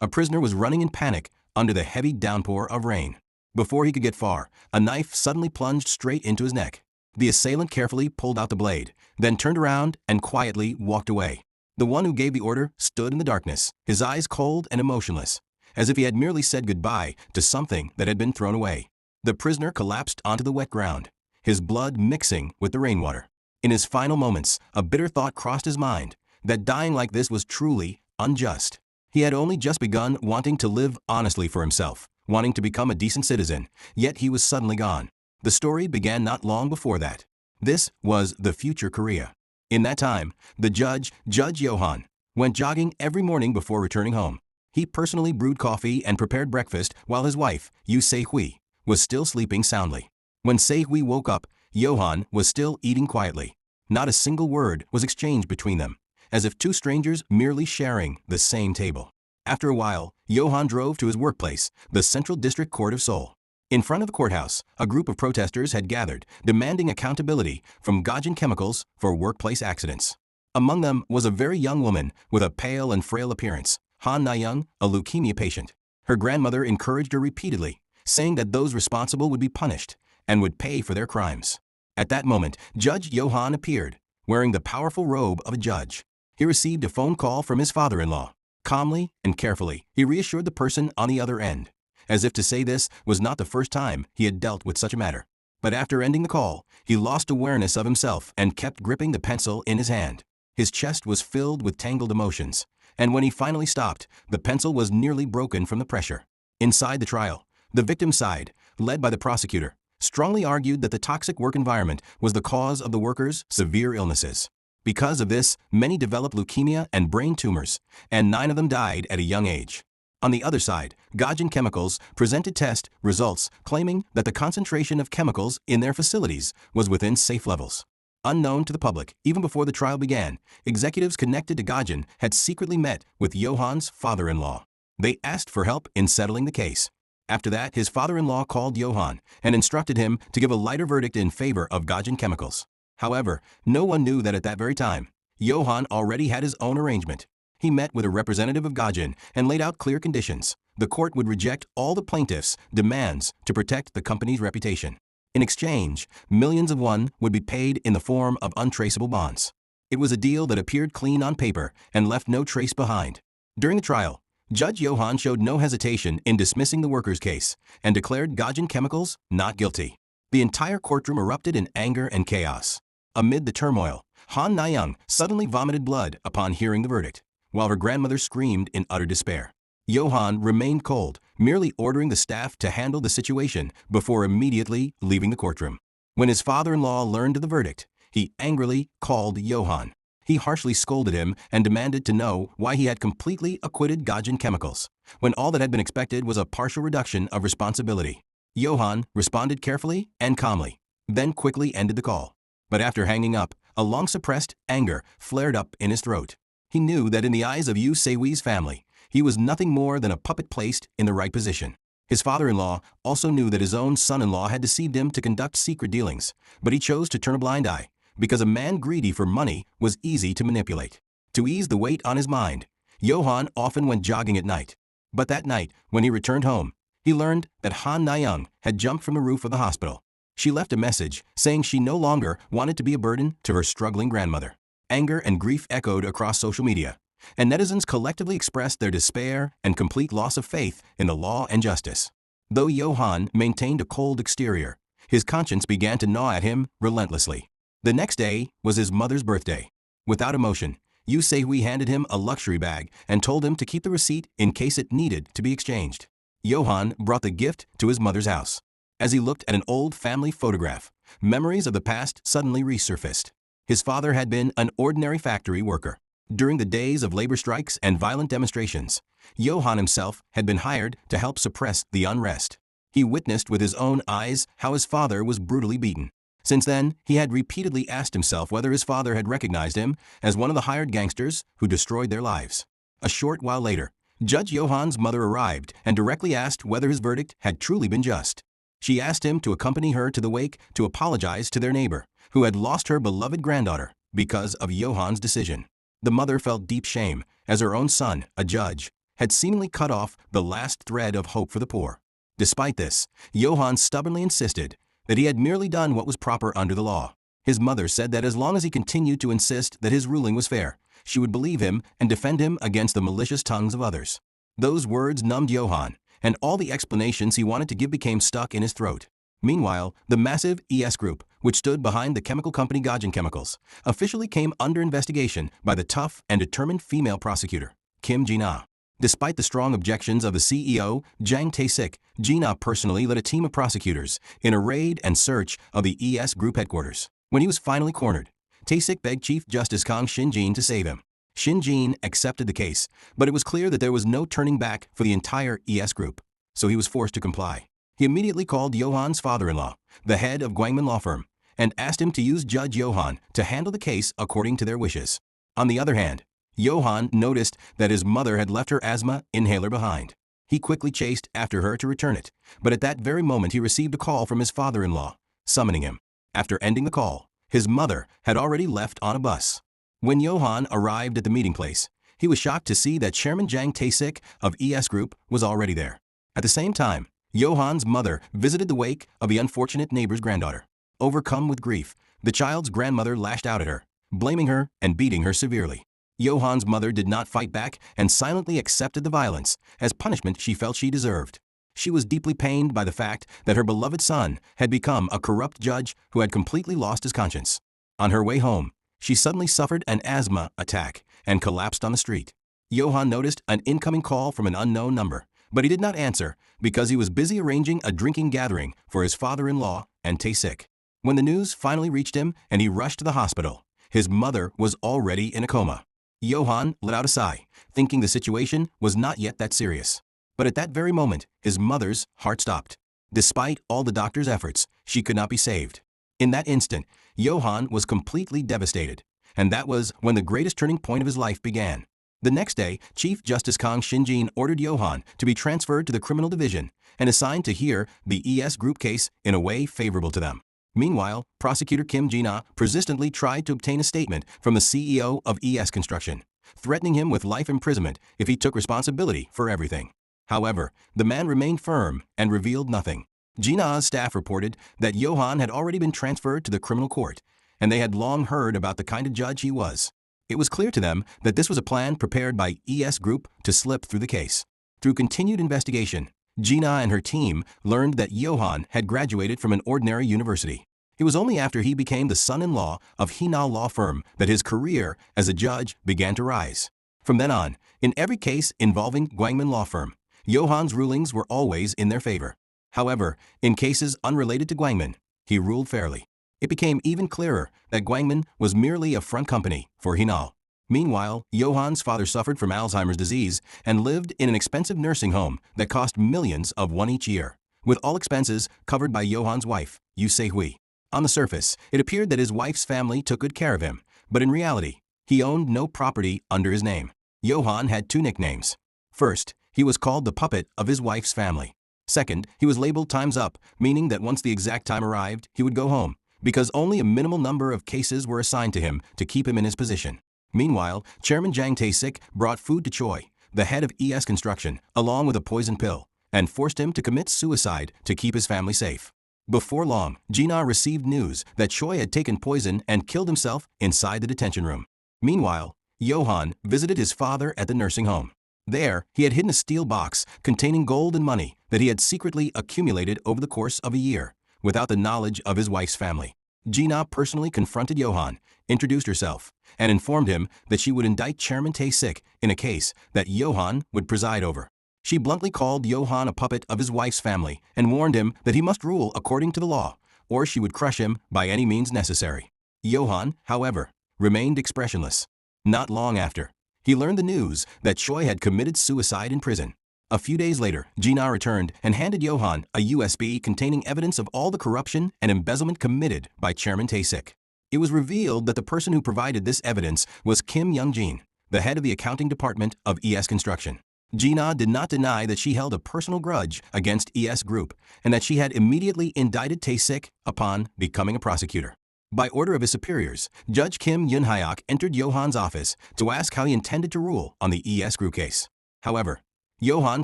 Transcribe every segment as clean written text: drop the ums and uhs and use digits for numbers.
A prisoner was running in panic under the heavy downpour of rain. Before he could get far, a knife suddenly plunged straight into his neck. The assailant carefully pulled out the blade, then turned around and quietly walked away. The one who gave the order stood in the darkness, his eyes cold and emotionless, as if he had merely said goodbye to something that had been thrown away. The prisoner collapsed onto the wet ground, his blood mixing with the rainwater. In his final moments, a bitter thought crossed his mind, that dying like this was truly unjust. He had only just begun wanting to live honestly for himself, wanting to become a decent citizen, yet he was suddenly gone. The story began not long before that. This was the future Korea. In that time, the Judge Johan, went jogging every morning before returning home. He personally brewed coffee and prepared breakfast while his wife, Yoo Se-hui, was still sleeping soundly. When Se-hui woke up, Johan was still eating quietly. Not a single word was exchanged between them, as if two strangers merely sharing the same table. After a while, Johan drove to his workplace, the Central District Court of Seoul. In front of the courthouse, a group of protesters had gathered, demanding accountability from Gajin Chemicals for workplace accidents. Among them was a very young woman with a pale and frail appearance, Han Na-young, a leukemia patient. Her grandmother encouraged her repeatedly, saying that those responsible would be punished and would pay for their crimes. At that moment, Judge Johan appeared, wearing the powerful robe of a judge. He received a phone call from his father-in-law. Calmly and carefully, he reassured the person on the other end, as if to say this was not the first time he had dealt with such a matter. But after ending the call, he lost awareness of himself and kept gripping the pencil in his hand. His chest was filled with tangled emotions, and when he finally stopped, the pencil was nearly broken from the pressure. Inside the trial, the victim's side, led by the prosecutor, strongly argued that the toxic work environment was the cause of the workers' severe illnesses. Because of this, many developed leukemia and brain tumors, and 9 of them died at a young age. On the other side, Gajin Chemicals presented test results claiming that the concentration of chemicals in their facilities was within safe levels. Unknown to the public, even before the trial began, executives connected to Gajin had secretly met with Johan's father-in-law. They asked for help in settling the case. After that, his father-in-law called Johan and instructed him to give a lighter verdict in favor of Gajin Chemicals. However, no one knew that at that very time, Johan already had his own arrangement. He met with a representative of Gajin and laid out clear conditions. The court would reject all the plaintiffs' demands to protect the company's reputation. In exchange, millions of won would be paid in the form of untraceable bonds. It was a deal that appeared clean on paper and left no trace behind. During the trial, Judge Johan showed no hesitation in dismissing the workers' case and declared Gajin Chemicals not guilty. The entire courtroom erupted in anger and chaos. Amid the turmoil, Han Na-young suddenly vomited blood upon hearing the verdict, while her grandmother screamed in utter despair. Johan remained cold, merely ordering the staff to handle the situation before immediately leaving the courtroom. When his father-in-law learned of the verdict, he angrily called Johan. He harshly scolded him and demanded to know why he had completely acquitted Gajin Chemicals, when all that had been expected was a partial reduction of responsibility. Johan responded carefully and calmly, then quickly ended the call. But after hanging up, a long-suppressed anger flared up in his throat. He knew that in the eyes of Yoo Se-hui's family, he was nothing more than a puppet placed in the right position. His father-in-law also knew that his own son-in-law had deceived him to conduct secret dealings, but he chose to turn a blind eye, because a man greedy for money was easy to manipulate. To ease the weight on his mind, Johan often went jogging at night. But that night, when he returned home, he learned that Han Na-young had jumped from the roof of the hospital. She left a message saying she no longer wanted to be a burden to her struggling grandmother. Anger and grief echoed across social media, and netizens collectively expressed their despair and complete loss of faith in the law and justice. Though Johan maintained a cold exterior, his conscience began to gnaw at him relentlessly. The next day was his mother's birthday. Without emotion, Yoo Se-hui handed him a luxury bag and told him to keep the receipt in case it needed to be exchanged. Johan brought the gift to his mother's house. As he looked at an old family photograph, memories of the past suddenly resurfaced. His father had been an ordinary factory worker. During the days of labor strikes and violent demonstrations, Johan himself had been hired to help suppress the unrest. He witnessed with his own eyes how his father was brutally beaten. Since then, he had repeatedly asked himself whether his father had recognized him as one of the hired gangsters who destroyed their lives. A short while later, Judge Johan's mother arrived and directly asked whether his verdict had truly been just. She asked him to accompany her to the wake to apologize to their neighbor, who had lost her beloved granddaughter because of Johan's decision. The mother felt deep shame, as her own son, a judge, had seemingly cut off the last thread of hope for the poor. Despite this, Johann stubbornly insisted that he had merely done what was proper under the law. His mother said that as long as he continued to insist that his ruling was fair, she would believe him and defend him against the malicious tongues of others. Those words numbed Johann, and all the explanations he wanted to give became stuck in his throat. Meanwhile, the massive ES Group, which stood behind the chemical company Gajan Chemicals, officially came under investigation by the tough and determined female prosecutor, Kim Ji-na. Despite the strong objections of the CEO, Jang Tae-sik, Ji-na personally led a team of prosecutors in a raid and search of the ES Group headquarters. When he was finally cornered, Tae-sik begged Chief Justice Kang Shin-jin to save him. Shin-jin accepted the case, but it was clear that there was no turning back for the entire ES Group, so he was forced to comply. He immediately called Johann's father-in-law, the head of Gwangman Law Firm, and asked him to use Judge Johann to handle the case according to their wishes. On the other hand, Johann noticed that his mother had left her asthma inhaler behind. He quickly chased after her to return it, but at that very moment he received a call from his father-in-law, summoning him. After ending the call, his mother had already left on a bus. When Johann arrived at the meeting place, he was shocked to see that Chairman Jang Tae-sik of ES Group was already there. At the same time, Johann's mother visited the wake of the unfortunate neighbor's granddaughter. Overcome with grief, the child's grandmother lashed out at her, blaming her and beating her severely. Johann's mother did not fight back and silently accepted the violence as punishment she felt she deserved. She was deeply pained by the fact that her beloved son had become a corrupt judge who had completely lost his conscience. On her way home, she suddenly suffered an asthma attack and collapsed on the street. Johann noticed an incoming call from an unknown number, but he did not answer because he was busy arranging a drinking gathering for his father-in-law and Tae-sik. When the news finally reached him and he rushed to the hospital, his mother was already in a coma. Johann let out a sigh, thinking the situation was not yet that serious. But at that very moment, his mother's heart stopped. Despite all the doctor's efforts, she could not be saved. In that instant, Johann was completely devastated, and that was when the greatest turning point of his life began. The next day, Chief Justice Kang Shin-jin ordered Johann to be transferred to the criminal division and assigned to hear the ES Group case in a way favorable to them. Meanwhile, prosecutor Kim Ji-na persistently tried to obtain a statement from the CEO of ES Construction, threatening him with life imprisonment if he took responsibility for everything. However, the man remained firm and revealed nothing. Ji-na's staff reported that Johann had already been transferred to the criminal court, and they had long heard about the kind of judge he was. It was clear to them that this was a plan prepared by ES Group to slip through the case. Through continued investigation, Ji-na and her team learned that Johann had graduated from an ordinary university. It was only after he became the son-in-law of Hina Law Firm that his career as a judge began to rise. From then on, in every case involving Gwangman Law Firm, Johann's rulings were always in their favor. However, in cases unrelated to Gwangman, he ruled fairly. It became even clearer that Gwangman was merely a front company for Hinal. Meanwhile, Johann's father suffered from Alzheimer's disease and lived in an expensive nursing home that cost millions of won each year, with all expenses covered by Johann's wife, Yu Se-hui. On the surface, it appeared that his wife's family took good care of him, but in reality, he owned no property under his name. Johann had two nicknames. First, he was called the puppet of his wife's family. Second, he was labeled Time's Up, meaning that once the exact time arrived, he would go home, because only a minimal number of cases were assigned to him to keep him in his position. Meanwhile, Chairman Jang Tae-sik brought food to Choi, the head of ES Construction, along with a poison pill, and forced him to commit suicide to keep his family safe. Before long, Ji-na received news that Choi had taken poison and killed himself inside the detention room. Meanwhile, Johann visited his father at the nursing home. There, he had hidden a steel box containing gold and money that he had secretly accumulated over the course of a year, without the knowledge of his wife's family. Ji-na personally confronted Johann, introduced herself, and informed him that she would indict Chairman Tae-sik in a case that Johann would preside over. She bluntly called Johann a puppet of his wife's family and warned him that he must rule according to the law, or she would crush him by any means necessary. Johann, however, remained expressionless. Not long after, he learned the news that Choi had committed suicide in prison. A few days later, Ji-na returned and handed Johann a USB containing evidence of all the corruption and embezzlement committed by Chairman Tae-sik. It was revealed that the person who provided this evidence was Kim Young-jin, the head of the accounting department of ES Construction. Ji-na did not deny that she held a personal grudge against ES Group and that she had immediately indicted Tae-sik upon becoming a prosecutor. By order of his superiors, Judge Kim Yun-hyuk entered Johann's office to ask how he intended to rule on the ES Group case. However, Johann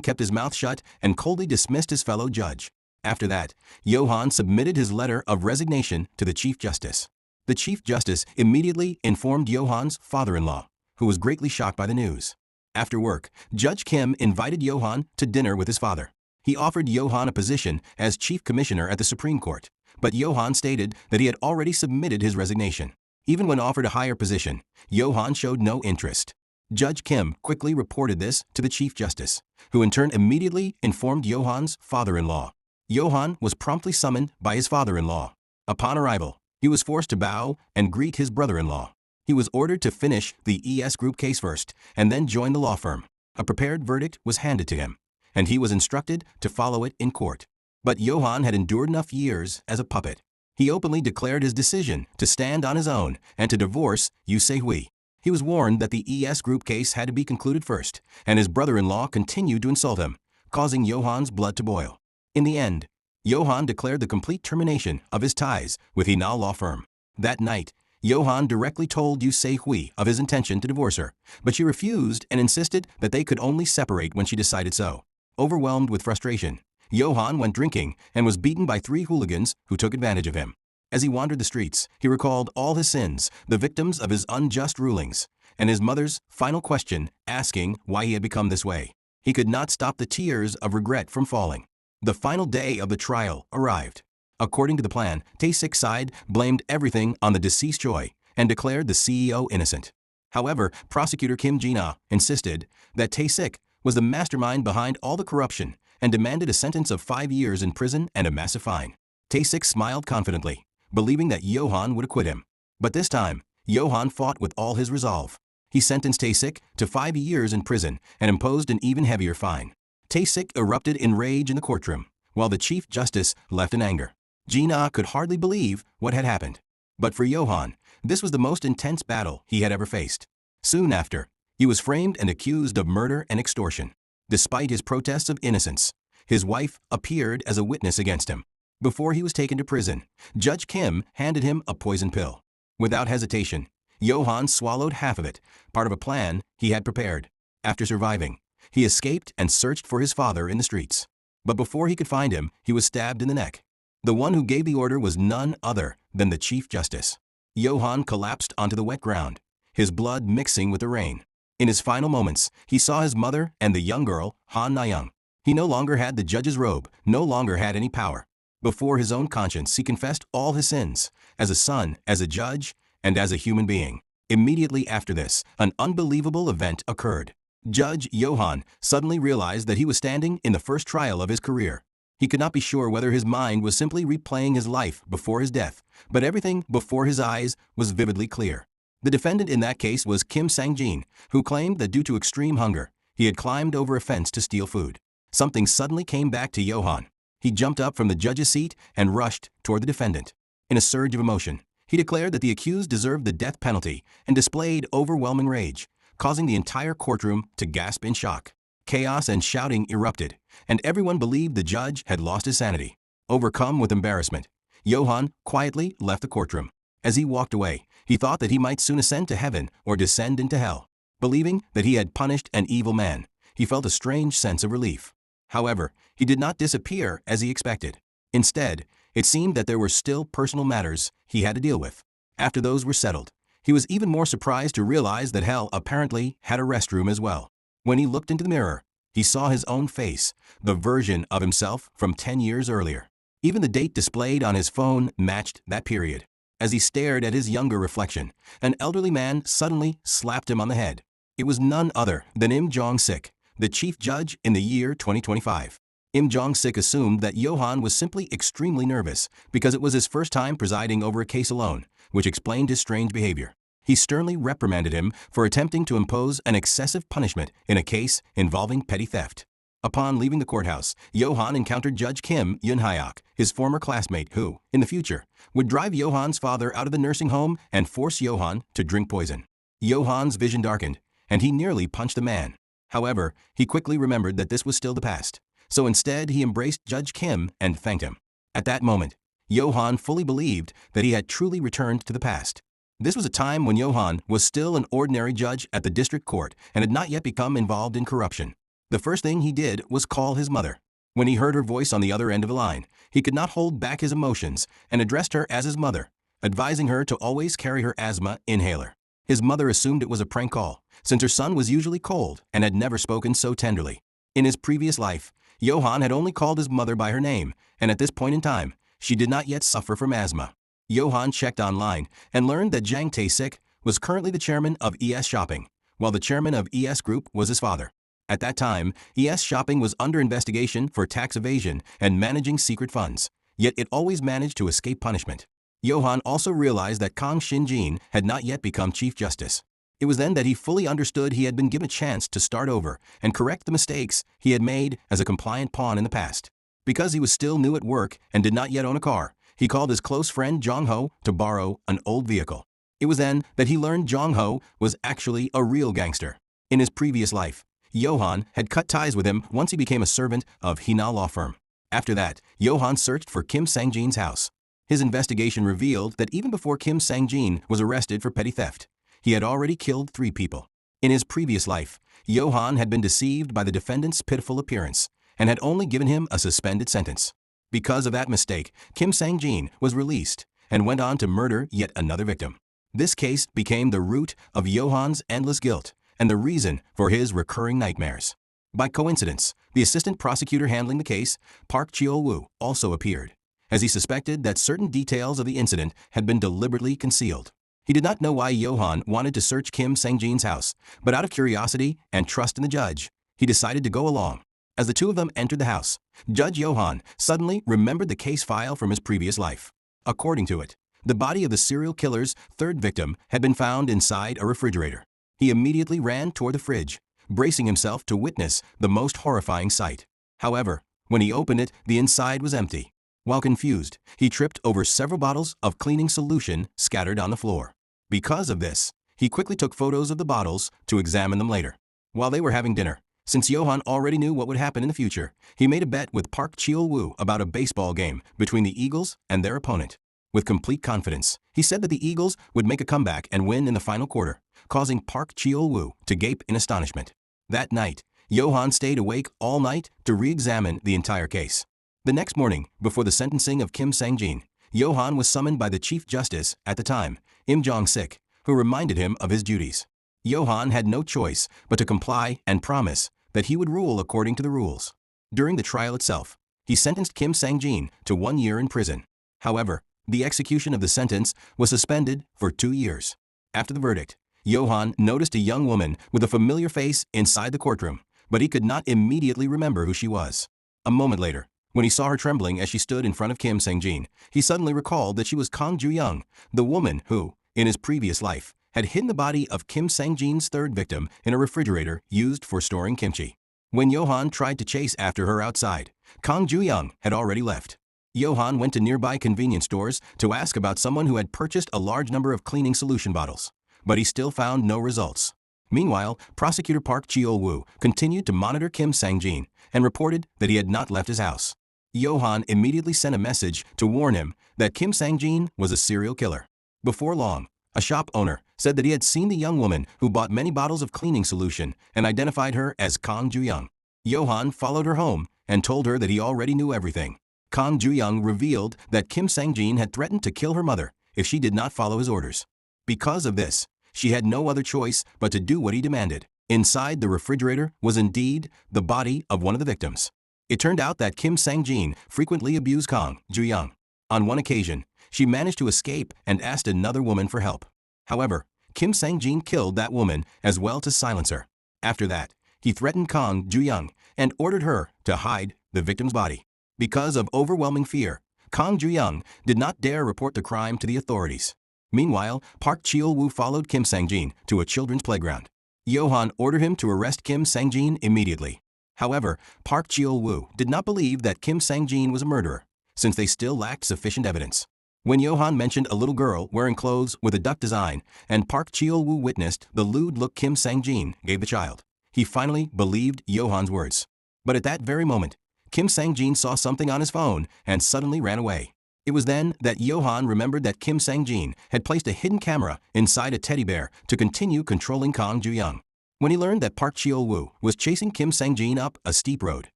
kept his mouth shut and coldly dismissed his fellow judge. After that, Johann submitted his letter of resignation to the Chief Justice. The Chief Justice immediately informed Johann's father-in-law, who was greatly shocked by the news. After work, Judge Kim invited Johann to dinner with his father. He offered Johann a position as Chief Commissioner at the Supreme Court, but Johann stated that he had already submitted his resignation. Even when offered a higher position, Johann showed no interest. Judge Kim quickly reported this to the Chief Justice, who in turn immediately informed Johann's father-in-law. Johann was promptly summoned by his father-in-law. Upon arrival, he was forced to bow and greet his brother-in-law. He was ordered to finish the ES Group case first and then join the law firm. A prepared verdict was handed to him, and he was instructed to follow it in court. But Johann had endured enough years as a puppet. He openly declared his decision to stand on his own and to divorce Yu Se-hui. He was warned that the ES Group case had to be concluded first, and his brother-in-law continued to insult him, causing Johann's blood to boil. In the end, Johann declared the complete termination of his ties with the now law firm. That night, Johann directly told Yu Se-hui of his intention to divorce her, but she refused and insisted that they could only separate when she decided so. Overwhelmed with frustration, Johann went drinking and was beaten by 3 hooligans who took advantage of him. As he wandered the streets, he recalled all his sins, the victims of his unjust rulings, and his mother's final question asking why he had become this way. He could not stop the tears of regret from falling. The final day of the trial arrived. According to the plan, Tae-sik's side blamed everything on the deceased Choi and declared the CEO innocent. However, prosecutor Kim Ji-na insisted that Tae-sik was the mastermind behind all the corruption and demanded a sentence of 5 years in prison and a massive fine. Tae-sik smiled confidently, believing that Johann would acquit him. But this time, Johann fought with all his resolve. He sentenced Tae-sik to 5 years in prison and imposed an even heavier fine. Tae-sik erupted in rage in the courtroom, while the Chief Justice left in anger. Ji-na could hardly believe what had happened. But for Johann, this was the most intense battle he had ever faced. Soon after, he was framed and accused of murder and extortion. Despite his protests of innocence, his wife appeared as a witness against him. Before he was taken to prison, Judge Kim handed him a poison pill. Without hesitation, Johann swallowed half of it, part of a plan he had prepared. After surviving, he escaped and searched for his father in the streets. But before he could find him, he was stabbed in the neck. The one who gave the order was none other than the Chief Justice. Johann collapsed onto the wet ground, his blood mixing with the rain. In his final moments, he saw his mother and the young girl, Han Na-young. He no longer had the judge's robe, no longer had any power. Before his own conscience, he confessed all his sins, as a son, as a judge, and as a human being. Immediately after this, an unbelievable event occurred. Judge Johann suddenly realized that he was standing in the first trial of his career. He could not be sure whether his mind was simply replaying his life before his death, but everything before his eyes was vividly clear. The defendant in that case was Kim Sang-jin, who claimed that due to extreme hunger, he had climbed over a fence to steal food. Something suddenly came back to Johann. He jumped up from the judge's seat and rushed toward the defendant. In a surge of emotion, he declared that the accused deserved the death penalty and displayed overwhelming rage, causing the entire courtroom to gasp in shock. Chaos and shouting erupted, and everyone believed the judge had lost his sanity. Overcome with embarrassment, Johann quietly left the courtroom. As he walked away, he thought that he might soon ascend to heaven or descend into hell. Believing that he had punished an evil man, he felt a strange sense of relief. However, he did not disappear as he expected. Instead, it seemed that there were still personal matters he had to deal with. After those were settled, he was even more surprised to realize that hell apparently had a restroom as well. When he looked into the mirror, he saw his own face, the version of himself from 10 years earlier. Even the date displayed on his phone matched that period. As he stared at his younger reflection, an elderly man suddenly slapped him on the head. It was none other than Im Jong-sik, the chief judge in the year 2025. Im Jong-sik assumed that Johann was simply extremely nervous because it was his first time presiding over a case alone, which explained his strange behavior. He sternly reprimanded him for attempting to impose an excessive punishment in a case involving petty theft. Upon leaving the courthouse, Johann encountered Judge Kim Yun-hyuk, his former classmate who, in the future, would drive Johann's father out of the nursing home and force Johann to drink poison. Johann's vision darkened, and he nearly punched the man. However, he quickly remembered that this was still the past. So instead, he embraced Judge Kim and thanked him. At that moment, Johann fully believed that he had truly returned to the past. This was a time when Johann was still an ordinary judge at the district court and had not yet become involved in corruption. The first thing he did was call his mother. When he heard her voice on the other end of the line, he could not hold back his emotions and addressed her as his mother, advising her to always carry her asthma inhaler. His mother assumed it was a prank call, since her son was usually cold and had never spoken so tenderly. In his previous life, Johann had only called his mother by her name, and at this point in time, she did not yet suffer from asthma. Johann checked online and learned that Zhang Tae-sik was currently the chairman of ES Shopping, while the chairman of ES Group was his father. At that time, ES Shopping was under investigation for tax evasion and managing secret funds, yet it always managed to escape punishment. Johann also realized that Kang Shin-jin had not yet become Chief Justice. It was then that he fully understood he had been given a chance to start over and correct the mistakes he had made as a compliant pawn in the past. Because he was still new at work and did not yet own a car, he called his close friend Jong-ho to borrow an old vehicle. It was then that he learned Jong-ho was actually a real gangster. In his previous life, Johann had cut ties with him once he became a servant of Hina law firm. After that, Johann searched for Kim Sang-jin's house. His investigation revealed that even before Kim Sang-jin was arrested for petty theft, he had already killed 3 people. In his previous life, Johann had been deceived by the defendant's pitiful appearance and had only given him a suspended sentence. Because of that mistake, Kim Sang-jin was released and went on to murder yet another victim. This case became the root of Johann's endless guilt and the reason for his recurring nightmares. By coincidence, the assistant prosecutor handling the case, Park Cheol-woo, also appeared, as he suspected that certain details of the incident had been deliberately concealed. He did not know why Johann wanted to search Kim Sang-jin's house, but out of curiosity and trust in the judge, he decided to go along. As the two of them entered the house, Judge Johann suddenly remembered the case file from his previous life. According to it, the body of the serial killer's 3rd victim had been found inside a refrigerator. He immediately ran toward the fridge, bracing himself to witness the most horrifying sight. However, when he opened it, the inside was empty. While confused, he tripped over several bottles of cleaning solution scattered on the floor. Because of this, he quickly took photos of the bottles to examine them later. While they were having dinner, since Johann already knew what would happen in the future, he made a bet with Park Cheol-woo about a baseball game between the Eagles and their opponent. With complete confidence, he said that the Eagles would make a comeback and win in the final quarter, causing Park Cheol-woo to gape in astonishment. That night, Johann stayed awake all night to re-examine the entire case. The next morning, before the sentencing of Kim Sang-jin, Johann was summoned by the Chief Justice at the time, Im Jong-sik, who reminded him of his duties. Johann had no choice but to comply and promise that he would rule according to the rules. During the trial itself, he sentenced Kim Sang-jin to 1 year in prison. However, the execution of the sentence was suspended for 2 years. After the verdict, Johann noticed a young woman with a familiar face inside the courtroom, but he could not immediately remember who she was. A moment later, when he saw her trembling as she stood in front of Kim Sang-jin, he suddenly recalled that she was Kang Ju-young, the woman who, in his previous life, had hidden the body of Kim Sang-jin's 3rd victim in a refrigerator used for storing kimchi. When Johann tried to chase after her outside, Kang Ju-young had already left. Johann went to nearby convenience stores to ask about someone who had purchased a large number of cleaning solution bottles, but he still found no results. Meanwhile, Prosecutor Park Cheol-woo continued to monitor Kim Sang-jin and reported that he had not left his house. Johann immediately sent a message to warn him that Kim Sang-jin was a serial killer. Before long, a shop owner said that he had seen the young woman who bought many bottles of cleaning solution and identified her as Kang Ju-young. Johann followed her home and told her that he already knew everything. Kang Ju-young revealed that Kim Sang-jin had threatened to kill her mother if she did not follow his orders. Because of this, she had no other choice but to do what he demanded. Inside the refrigerator was indeed the body of one of the victims. It turned out that Kim Sang-jin frequently abused Kang Ju-young. On one occasion, she managed to escape and asked another woman for help. However, Kim Sang-jin killed that woman as well to silence her. After that, he threatened Kang Ju-young and ordered her to hide the victim's body. Because of overwhelming fear, Kang Ju-young did not dare report the crime to the authorities. Meanwhile, Park Cheol-woo followed Kim Sang-jin to a children's playground. Johann ordered him to arrest Kim Sang-jin immediately. However, Park Cheol-woo did not believe that Kim Sang-jin was a murderer, since they still lacked sufficient evidence. When Johann mentioned a little girl wearing clothes with a duck design, and Park Cheol-woo witnessed the lewd look Kim Sang-jin gave the child, he finally believed Johann's words. But at that very moment, Kim Sang-jin saw something on his phone and suddenly ran away. It was then that Johann remembered that Kim Sang-jin had placed a hidden camera inside a teddy bear to continue controlling Kang Ju-young. When he learned that Park Cheol-woo was chasing Kim Sang-jin up a steep road,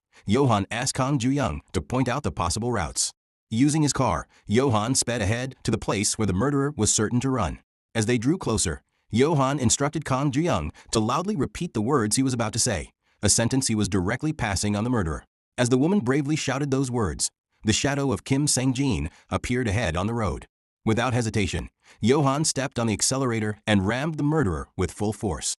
Johan asked Kang Ju-young to point out the possible routes. Using his car, Johan sped ahead to the place where the murderer was certain to run. As they drew closer, Johan instructed Kang Ju-young to loudly repeat the words he was about to say, a sentence he was directly passing on the murderer. As the woman bravely shouted those words, the shadow of Kim Sang-jin appeared ahead on the road. Without hesitation, Johan stepped on the accelerator and rammed the murderer with full force.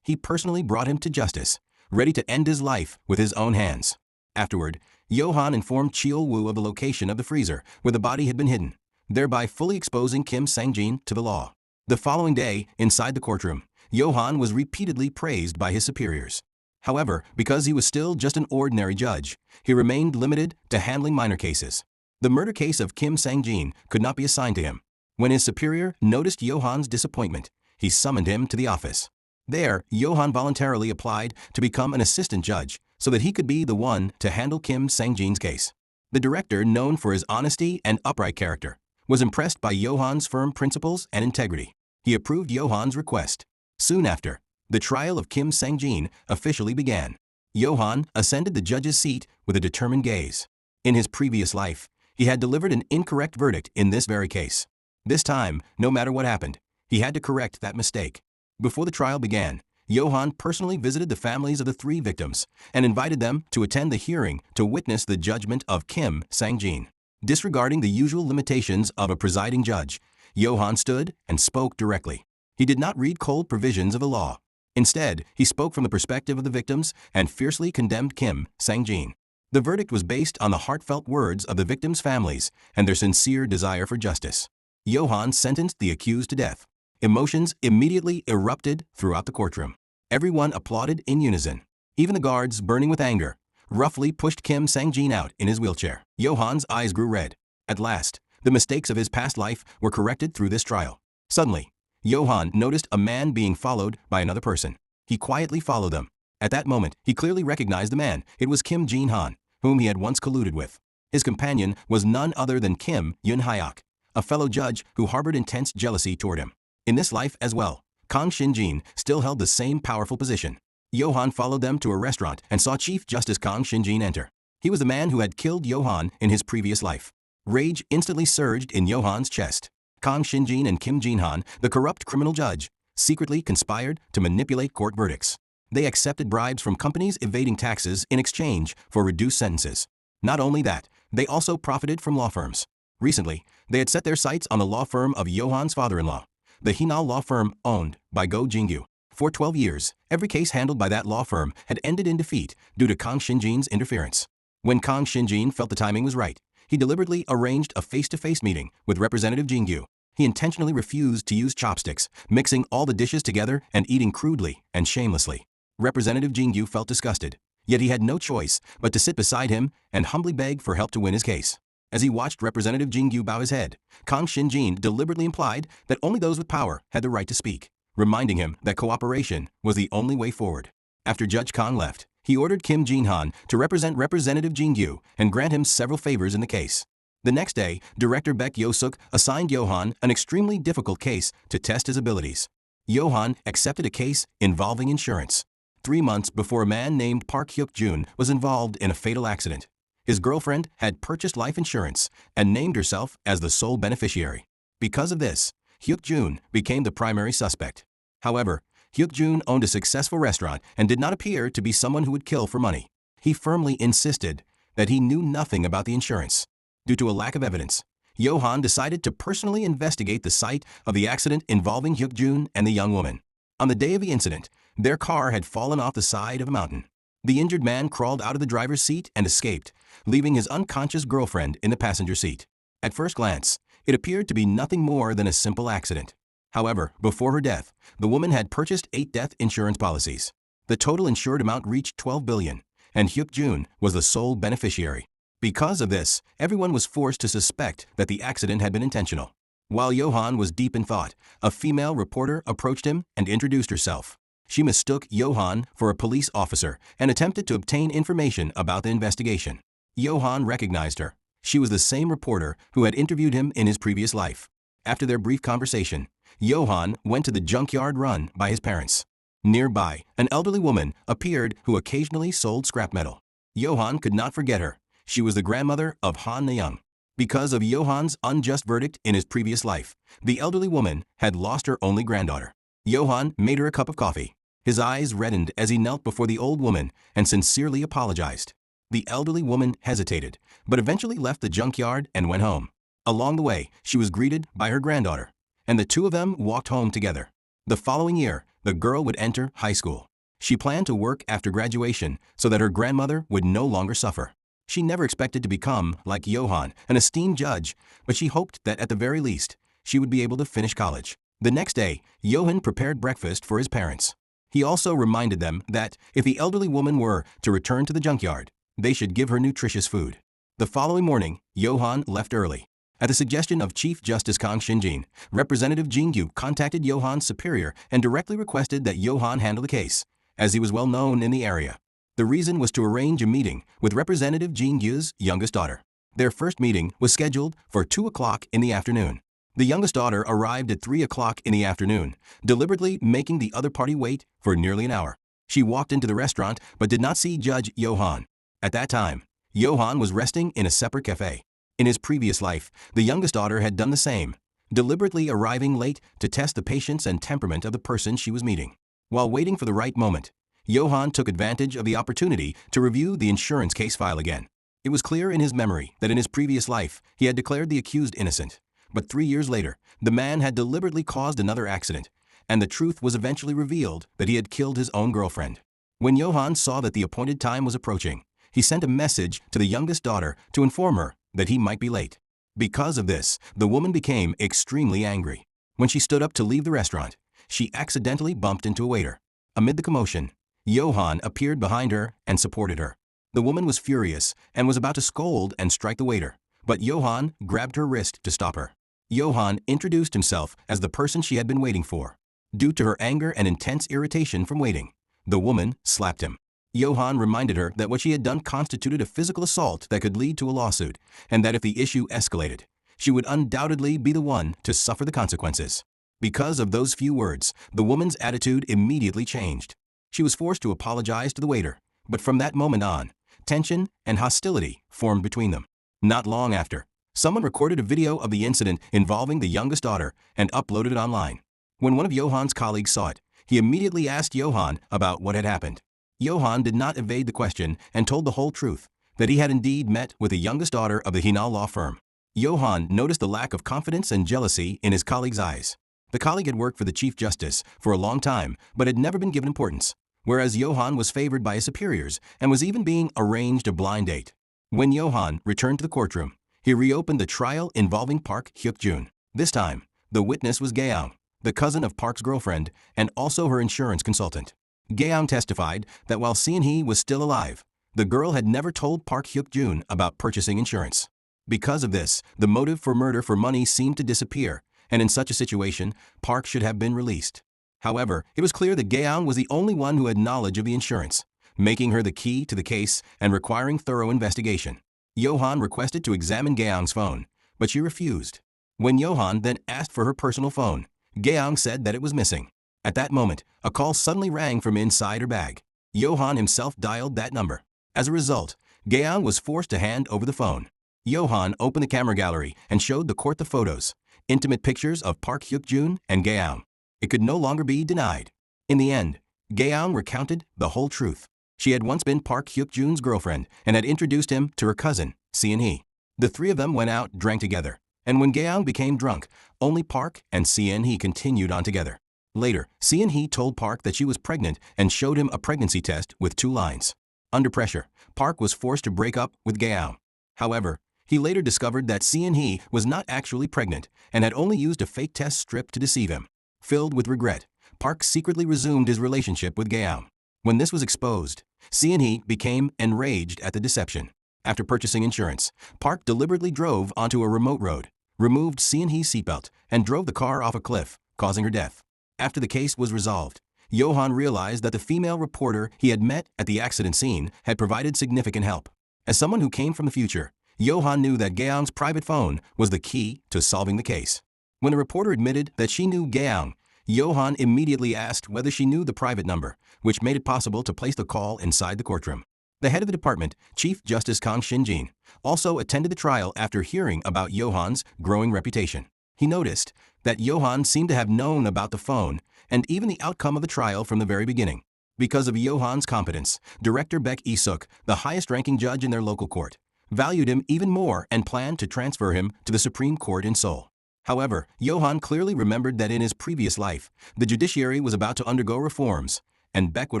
He personally brought him to justice, ready to end his life with his own hands. Afterward, Johan informed Cheol-woo of the location of the freezer where the body had been hidden, thereby fully exposing Kim Sang-jin to the law. The following day, inside the courtroom, Johan was repeatedly praised by his superiors. However, because he was still just an ordinary judge, he remained limited to handling minor cases. The murder case of Kim Sang-jin could not be assigned to him. When his superior noticed Johan's disappointment, he summoned him to the office. There, Johan voluntarily applied to become an assistant judge so that he could be the one to handle Kim Sang-jin's case. The director, known for his honesty and upright character, was impressed by Johan's firm principles and integrity. He approved Johan's request. Soon after, the trial of Kim Sang-jin officially began. Johan ascended the judge's seat with a determined gaze. In his previous life, he had delivered an incorrect verdict in this very case. This time, no matter what happened, he had to correct that mistake. Before the trial began, Johan personally visited the families of the 3 victims and invited them to attend the hearing to witness the judgment of Kim Sang-jin. Disregarding the usual limitations of a presiding judge, Johan stood and spoke directly. He did not read cold provisions of the law. Instead, he spoke from the perspective of the victims and fiercely condemned Kim Sang-jin. The verdict was based on the heartfelt words of the victims' families and their sincere desire for justice. Johan sentenced the accused to death. Emotions immediately erupted throughout the courtroom. Everyone applauded in unison. Even the guards, burning with anger, roughly pushed Kim Sang-jin out in his wheelchair. Johan's eyes grew red. At last, the mistakes of his past life were corrected through this trial. Suddenly, Johan noticed a man being followed by another person. He quietly followed them. At that moment, he clearly recognized the man. It was Kim Jin-han, whom he had once colluded with. His companion was none other than Kim Yun-hyuk, a fellow judge who harbored intense jealousy toward him. In this life as well, Kang Shin-jin still held the same powerful position. Johan followed them to a restaurant and saw Chief Justice Kang Shin-jin enter. He was the man who had killed Johan in his previous life. Rage instantly surged in Johan's chest. Kang Shin-jin and Kim Jin-han, the corrupt criminal judge, secretly conspired to manipulate court verdicts. They accepted bribes from companies evading taxes in exchange for reduced sentences. Not only that, they also profited from law firms. Recently, they had set their sights on the law firm of Johan's father-in-law, the Hinal law firm owned by Go Jingyu. For 12 years, every case handled by that law firm had ended in defeat due to Kang Shin-jin's interference. When Kang Shin-jin felt the timing was right, he deliberately arranged a face-to-face meeting with Representative Jingyu. He intentionally refused to use chopsticks, mixing all the dishes together and eating crudely and shamelessly. Representative Jingyu felt disgusted, yet he had no choice but to sit beside him and humbly beg for help to win his case. As he watched Representative Jingyu bow his head, Kang Shin-jin deliberately implied that only those with power had the right to speak, reminding him that cooperation was the only way forward. After Judge Kang left, he ordered Kim Jin-han to represent Representative Jingyu and grant him several favors in the case. The next day, Director Baek Yo-suk assigned Johan an extremely difficult case to test his abilities. Johan accepted a case involving insurance. 3 months before a man named Park Hyuk-jun was involved in a fatal accident, his girlfriend had purchased life insurance and named herself as the sole beneficiary. Because of this, Hyuk-jun became the primary suspect. However, Hyuk-jun owned a successful restaurant and did not appear to be someone who would kill for money. He firmly insisted that he knew nothing about the insurance. Due to a lack of evidence, Johan decided to personally investigate the site of the accident involving Hyuk-jun and the young woman. On the day of the incident, their car had fallen off the side of a mountain. The injured man crawled out of the driver's seat and escaped, leaving his unconscious girlfriend in the passenger seat. At first glance, it appeared to be nothing more than a simple accident. However, before her death, the woman had purchased 8 death insurance policies. The total insured amount reached 12 billion, and Hyuk-jun was the sole beneficiary. Because of this, everyone was forced to suspect that the accident had been intentional. While Johan was deep in thought, a female reporter approached him and introduced herself. She mistook Johan for a police officer and attempted to obtain information about the investigation. Johan recognized her. She was the same reporter who had interviewed him in his previous life. After their brief conversation, Johan went to the junkyard run by his parents. Nearby, an elderly woman appeared who occasionally sold scrap metal. Johann could not forget her. She was the grandmother of Han Na-young. Because of Johann's unjust verdict in his previous life, the elderly woman had lost her only granddaughter. Johann made her a cup of coffee. His eyes reddened as he knelt before the old woman and sincerely apologized. The elderly woman hesitated, but eventually left the junkyard and went home. Along the way, she was greeted by her granddaughter, and the two of them walked home together. The following year, the girl would enter high school. She planned to work after graduation so that her grandmother would no longer suffer. She never expected to become, like Johann, an esteemed judge, but she hoped that at the very least, she would be able to finish college. The next day, Johann prepared breakfast for his parents. He also reminded them that if the elderly woman were to return to the junkyard, they should give her nutritious food. The following morning, Johann left early. At the suggestion of Chief Justice Kang Shinjin, Representative Jin Gyu contacted Johann's superior and directly requested that Johann handle the case, as he was well known in the area. The reason was to arrange a meeting with Representative Jin Gyu's youngest daughter. Their first meeting was scheduled for 2 o'clock in the afternoon. The youngest daughter arrived at 3 o'clock in the afternoon, deliberately making the other party wait for nearly an hour. She walked into the restaurant but did not see Judge Johann. At that time, Johann was resting in a separate cafe. In his previous life, the youngest daughter had done the same, deliberately arriving late to test the patience and temperament of the person she was meeting. While waiting for the right moment, Johann took advantage of the opportunity to review the insurance case file again. It was clear in his memory that in his previous life, he had declared the accused innocent. But 3 years later, the man had deliberately caused another accident, and the truth was eventually revealed that he had killed his own girlfriend. When Johann saw that the appointed time was approaching, he sent a message to the youngest daughter to inform her that he might be late. Because of this, the woman became extremely angry. When she stood up to leave the restaurant, she accidentally bumped into a waiter. Amid the commotion, Johann appeared behind her and supported her. The woman was furious and was about to scold and strike the waiter, but Johann grabbed her wrist to stop her. Johann introduced himself as the person she had been waiting for. Due to her anger and intense irritation from waiting, the woman slapped him. Johann reminded her that what she had done constituted a physical assault that could lead to a lawsuit, and that if the issue escalated, she would undoubtedly be the one to suffer the consequences. Because of those few words, the woman's attitude immediately changed. She was forced to apologize to the waiter, but from that moment on, tension and hostility formed between them. Not long after, someone recorded a video of the incident involving the youngest daughter and uploaded it online. When one of Johann's colleagues saw it, he immediately asked Johann about what had happened. Johann did not evade the question and told the whole truth, that he had indeed met with the youngest daughter of the Hinal law firm. Johann noticed the lack of confidence and jealousy in his colleague's eyes. The colleague had worked for the Chief Justice for a long time but had never been given importance, whereas Johann was favored by his superiors and was even being arranged a blind date. When Johann returned to the courtroom, he reopened the trial involving Park Hyuk-jun. This time, the witness was Gaeang, the cousin of Park's girlfriend and also her insurance consultant. Gaeang testified that while Seon-hee was still alive, the girl had never told Park Hyuk-jun about purchasing insurance. Because of this, the motive for murder for money seemed to disappear, and in such a situation, Park should have been released. However, it was clear that Gaeang was the only one who had knowledge of the insurance, making her the key to the case and requiring thorough investigation. Johann requested to examine Gaeang's phone, but she refused. When Johann then asked for her personal phone, Gaeang said that it was missing. At that moment, a call suddenly rang from inside her bag. Johann himself dialed that number. As a result, Gaeang was forced to hand over the phone. Johann opened the camera gallery and showed the court the photos, intimate pictures of Park Hyuk-jun and Gaeang. It could no longer be denied. In the end, Gaeang recounted the whole truth. She had once been Park Hyuk-jun's girlfriend and had introduced him to her cousin, Seon-hee. The three of them went out, drank together, and when Gaeang became drunk, only Park and Seon-hee continued on together. Later, Seon-hee told Park that she was pregnant and showed him a pregnancy test with 2 lines. Under pressure, Park was forced to break up with Gaeang. However, he later discovered that Seon-hee was not actually pregnant and had only used a fake test strip to deceive him. Filled with regret, Park secretly resumed his relationship with Gaeang. When this was exposed, Seon-hee became enraged at the deception. After purchasing insurance, Park deliberately drove onto a remote road, removed Seon-hee's seatbelt, and drove the car off a cliff, causing her death. After the case was resolved, Johann realized that the female reporter he had met at the accident scene had provided significant help. As someone who came from the future, Johann knew that Gaeang's private phone was the key to solving the case. When the reporter admitted that she knew Gaeang, Johan immediately asked whether she knew the private number, which made it possible to place the call inside the courtroom. The head of the department, Chief Justice Kang Shin-jin, also attended the trial after hearing about Johan's growing reputation. He noticed that Johan seemed to have known about the phone and even the outcome of the trial from the very beginning. Because of Johan's competence, Director Baek Isuk, the highest-ranking judge in their local court, valued him even more and planned to transfer him to the Supreme Court in Seoul. However, Johan clearly remembered that in his previous life, the judiciary was about to undergo reforms, and Baek would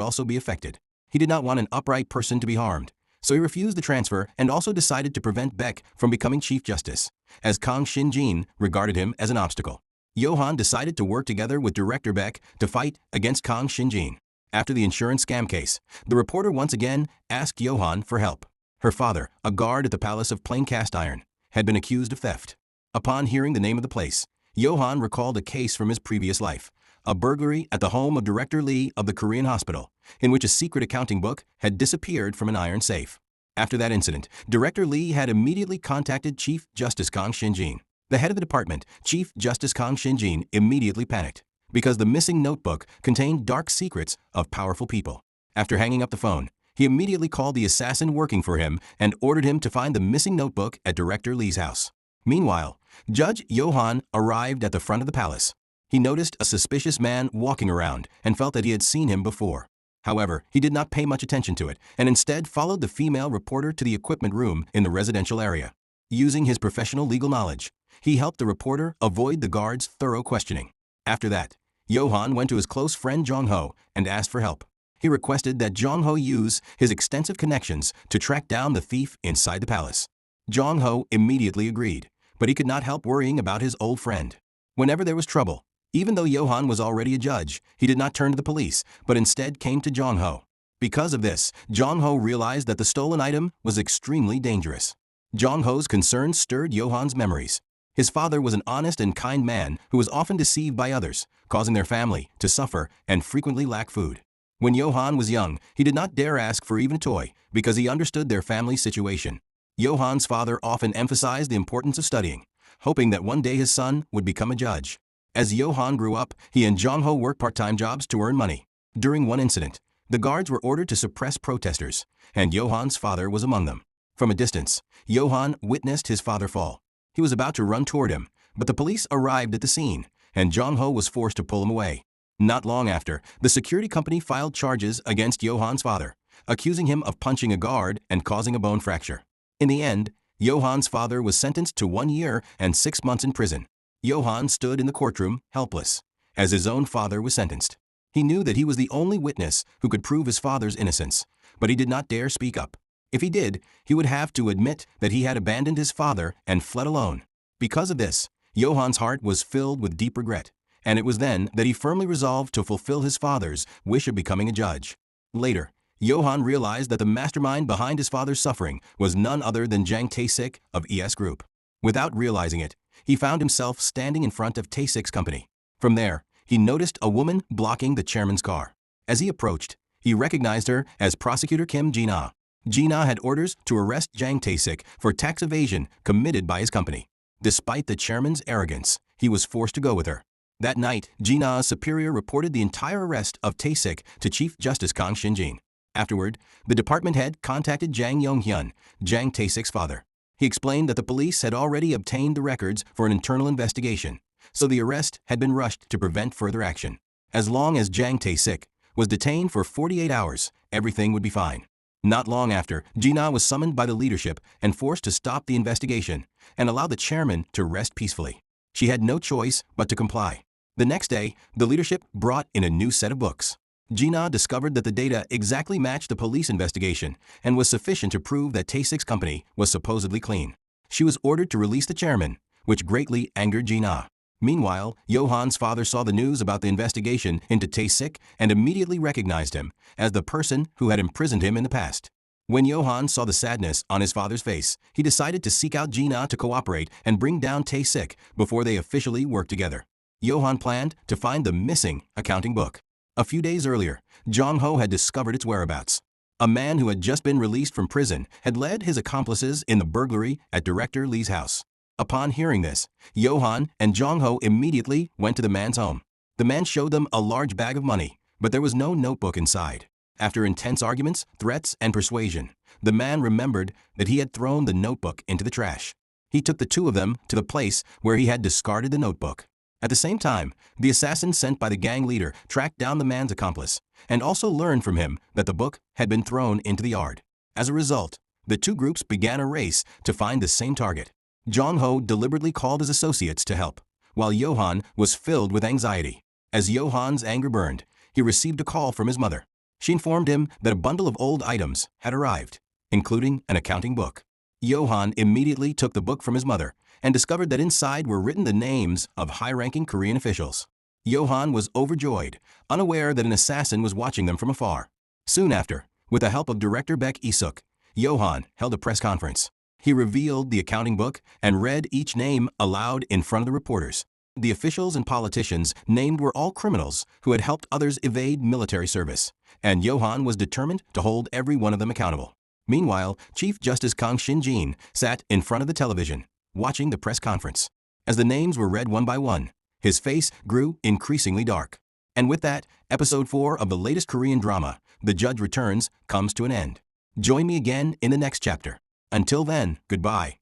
also be affected. He did not want an upright person to be harmed, so he refused the transfer and also decided to prevent Baek from becoming Chief Justice, as Kang Shin-jin regarded him as an obstacle. Johan decided to work together with Director Baek to fight against Kang Shin-jin. After the insurance scam case, the reporter once again asked Johan for help. Her father, a guard at the Palace of Plain Cast Iron, had been accused of theft. Upon hearing the name of the place, Johan recalled a case from his previous life, a burglary at the home of Director Lee of the Korean hospital, in which a secret accounting book had disappeared from an iron safe. After that incident, Director Lee had immediately contacted Chief Justice Kang Shin-jin. The head of the department, Chief Justice Kang Shin-jin, immediately panicked, because the missing notebook contained dark secrets of powerful people. After hanging up the phone, he immediately called the assassin working for him and ordered him to find the missing notebook at Director Lee's house. Meanwhile, Judge Johan arrived at the front of the palace. He noticed a suspicious man walking around and felt that he had seen him before. However, he did not pay much attention to it and instead followed the female reporter to the equipment room in the residential area. Using his professional legal knowledge, he helped the reporter avoid the guard's thorough questioning. After that, Johan went to his close friend Jong-ho and asked for help. He requested that Jong-ho use his extensive connections to track down the thief inside the palace. Jong-ho immediately agreed, but he could not help worrying about his old friend. Whenever there was trouble, even though Johan was already a judge, he did not turn to the police, but instead came to Jong-ho. Because of this, Jong-ho realized that the stolen item was extremely dangerous. Jong-ho's concerns stirred Johan's memories. His father was an honest and kind man who was often deceived by others, causing their family to suffer and frequently lack food. When Johan was young, he did not dare ask for even a toy because he understood their family's situation. Johan's father often emphasized the importance of studying, hoping that one day his son would become a judge. As Johan grew up, he and Jong-ho worked part-time jobs to earn money. During one incident, the guards were ordered to suppress protesters, and Johan's father was among them. From a distance, Johan witnessed his father fall. He was about to run toward him, but the police arrived at the scene, and Jong-ho was forced to pull him away. Not long after, the security company filed charges against Johan's father, accusing him of punching a guard and causing a bone fracture. In the end, Johan's father was sentenced to 1 year and 6 months in prison. Johan stood in the courtroom, helpless, as his own father was sentenced. He knew that he was the only witness who could prove his father's innocence, but he did not dare speak up. If he did, he would have to admit that he had abandoned his father and fled alone. Because of this, Johan's heart was filled with deep regret, and it was then that he firmly resolved to fulfill his father's wish of becoming a judge. Later, Johan realized that the mastermind behind his father's suffering was none other than Jang Tae-sik of ES Group. Without realizing it, he found himself standing in front of Tae-sik's company. From there, he noticed a woman blocking the chairman's car. As he approached, he recognized her as Prosecutor Kim Ji-na. Ji-na had orders to arrest Jang Tae-sik for tax evasion committed by his company. Despite the chairman's arrogance, he was forced to go with her. That night, Ji-na's superior reported the entire arrest of Tae-sik to Chief Justice Kang Shin-jin. Afterward, the department head contacted Jang Yong-hyun, Jang Tae-sik's father. He explained that the police had already obtained the records for an internal investigation, so the arrest had been rushed to prevent further action. As long as Jang Tae-sik was detained for 48 hours, everything would be fine. Not long after, Ji-na was summoned by the leadership and forced to stop the investigation and allow the chairman to rest peacefully. She had no choice but to comply. The next day, the leadership brought in a new set of books. Ji-na discovered that the data exactly matched the police investigation and was sufficient to prove that Tae-sik's company was supposedly clean. She was ordered to release the chairman, which greatly angered Ji-na. Meanwhile, Johan's father saw the news about the investigation into Tae-sik and immediately recognized him as the person who had imprisoned him in the past. When Johan saw the sadness on his father's face, he decided to seek out Ji-na to cooperate and bring down Tae-sik before they officially worked together. Johan planned to find the missing accounting book. A few days earlier, Jong-ho had discovered its whereabouts. A man who had just been released from prison had led his accomplices in the burglary at Director Lee's house. Upon hearing this, Johan and Jong-ho immediately went to the man's home. The man showed them a large bag of money, but there was no notebook inside. After intense arguments, threats, and persuasion, the man remembered that he had thrown the notebook into the trash. He took the two of them to the place where he had discarded the notebook. At the same time, the assassin sent by the gang leader tracked down the man's accomplice and also learned from him that the book had been thrown into the yard. As a result, the two groups began a race to find the same target. Jong-ho deliberately called his associates to help, while Johan was filled with anxiety. As Johan's anger burned, he received a call from his mother. She informed him that a bundle of old items had arrived, including an accounting book. Johan immediately took the book from his mother and discovered that inside were written the names of high-ranking Korean officials. Johan was overjoyed, unaware that an assassin was watching them from afar. Soon after, with the help of director Baek Isuk, Johan held a press conference. He revealed the accounting book and read each name aloud in front of the reporters. The officials and politicians named were all criminals who had helped others evade military service, and Johan was determined to hold every one of them accountable. Meanwhile, Chief Justice Kang Shin-jin sat in front of the television, watching the press conference. As the names were read one by one, his face grew increasingly dark. And with that, episode 4 of the latest Korean drama, The Judge Returns, comes to an end. Join me again in the next chapter. Until then, goodbye.